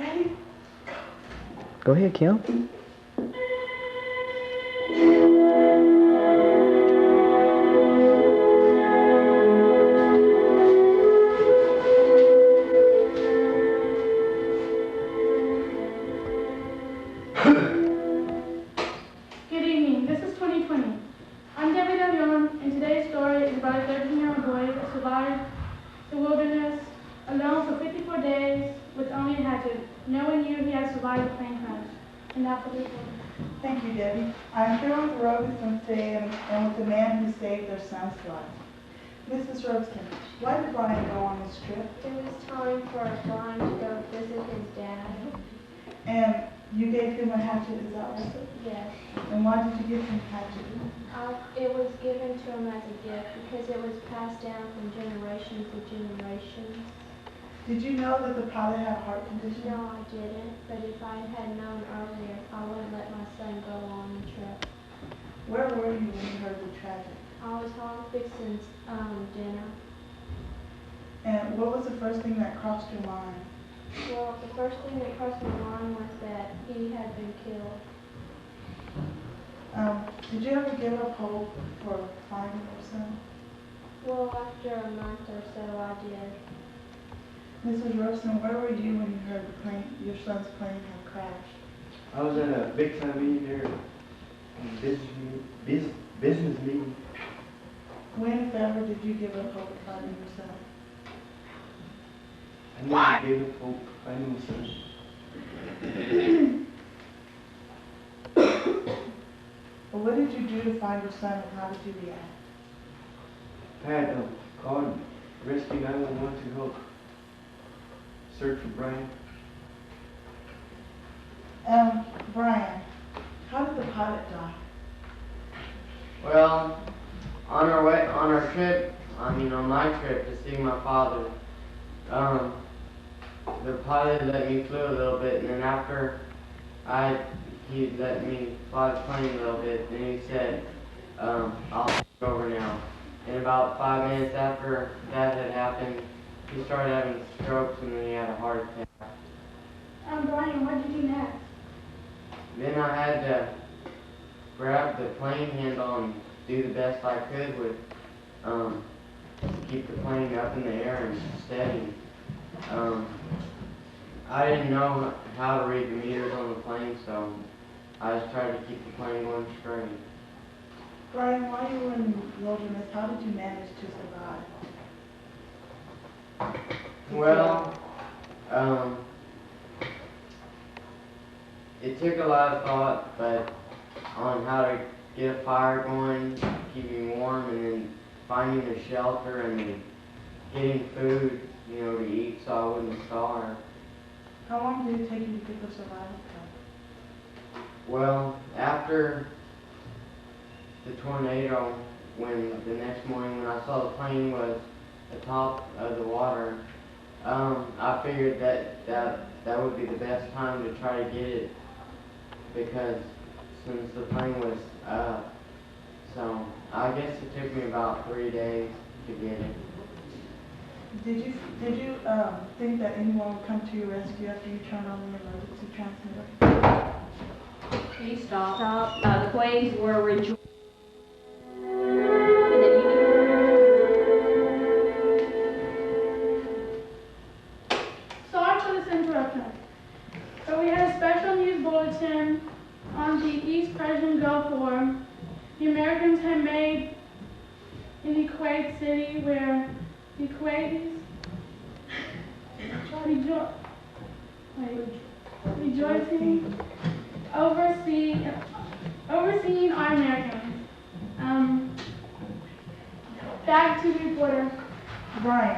Ready? Go ahead, Kim. Good evening. This is 2020. I'm Debbie Davion, and today's story is about a 13-year-old boy that survived the wilderness alone for 54 days with only a hatchet. No one knew he had survived a plane crash. And now for the report. Thank you, Debbie. I'm here with Robinson today and with the man who saved their son's life. Mrs. Robinson, why did Brian go on this trip? It was time for Brian to go visit his dad. And you gave him a hatchet, is that right? Yes. And why did you give him a hatchet? It was given to him as a gift because it was passed down from generation to generation. Did you know that the pilot had a heart condition? No, I didn't. But if I had known earlier, I wouldn't let my son go on the trip. Where were you when you heard the tragedy? I was home fixing dinner. And what was the first thing that crossed your mind? Well, the first thing that crossed my mind was that he had been killed. Did you ever give up hope for finding your son? Well, after a month or so, I did. Mrs. Robson, where were you when you heard your son's plane had crashed? I was at a big time meeting there, business meeting. When, if ever, did you give up hope of finding your son? I never gave up hope finding my son. Well, what did you do to find your son and how did you react? I had called Rescue 911 to help search for Brian. Brian, how did the pilot die? Well, on my trip to see my father, the pilot let me fly a little bit, and then after he let me fly the plane a little bit, then he said, I'll take over now. And about 5 minutes after that had happened, he started having strokes and then he had a heart attack. Brian, what did you do next? Then I had to grab the plane handle and do the best I could with keep the plane up in the air and steady. I didn't know how to read the meters on the plane, so I just tried to keep the plane going straight. Brian, while you were in the wilderness, how did you manage to survive? Well, it took a lot of thought, but on how to get a fire going, keeping warm, and then finding a shelter and then getting food, to eat so I wouldn't starve. How long did it take you to get the survival kit? Well, after the tornado, when the next morning when I saw the plane was atop of the water, I figured that would be the best time to try to get it because since the plane was up. So I guess it took me about 3 days to get it. Did you think that anyone would come to your rescue after you turned on the emergency transmitter? Please stop. Stop. The planes were rejoicing. Sorry for this interruption, but we had a special news bulletin on the East Persian Gulf War. The Americans had made in Kuwait City where the Kuwaitis rejoicing overseeing our Americans. Back to the reporter. Brian,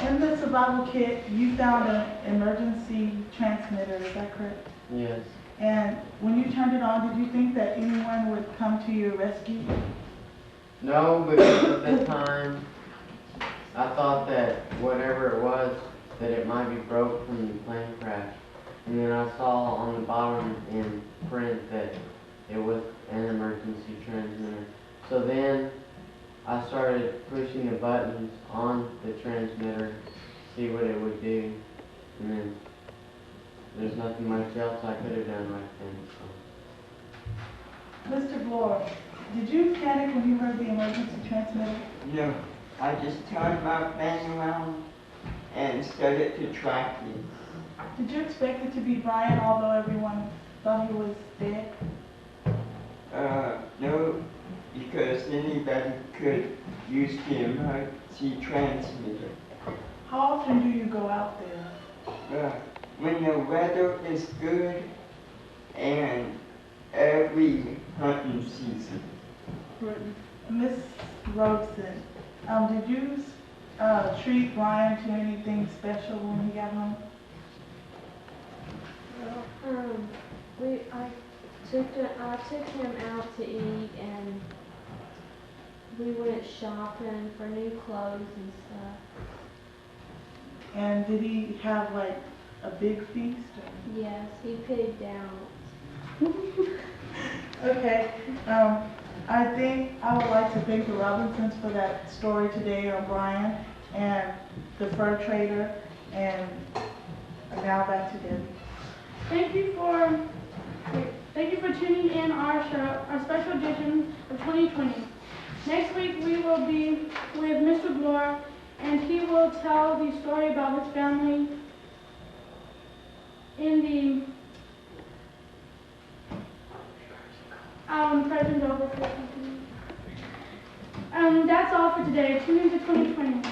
in the survival kit, you found an emergency transmitter, is that correct? Yes. And when you turned it on, did you think that anyone would come to your rescue? No, because at the time I thought that whatever it was, that it might be broke from the plane crash. And then I saw on the bottom in print that it was an emergency transmitter. So then I started pushing the buttons on the transmitter, see what it would do, and then there's nothing much else I could have done right then, so. Mr. Bloor, did you panic when you heard the emergency transmitter? No, I just turned my fan around and started to track it. Did you expect it to be Brian, although everyone thought he was dead? No, because anybody could use the emergency transmitter. How often do you go out there? When the weather is good and every hunting season. Miss Robeson, did you treat Brian to anything special when he got home? Well, I took him out to eat, and we went shopping for new clothes and stuff. And did he have like a big feast? Or? Yes, he pigged out. Okay, I think I would like to thank the Robinsons for that story today on Brian and the fur trader, and now back to Debbie. Thank you for tuning in our show, our special edition of 2020. Next week we will be with Mr. Bloor, and he will tell the story about his family in the present over. That's all for today. Tune into 2020.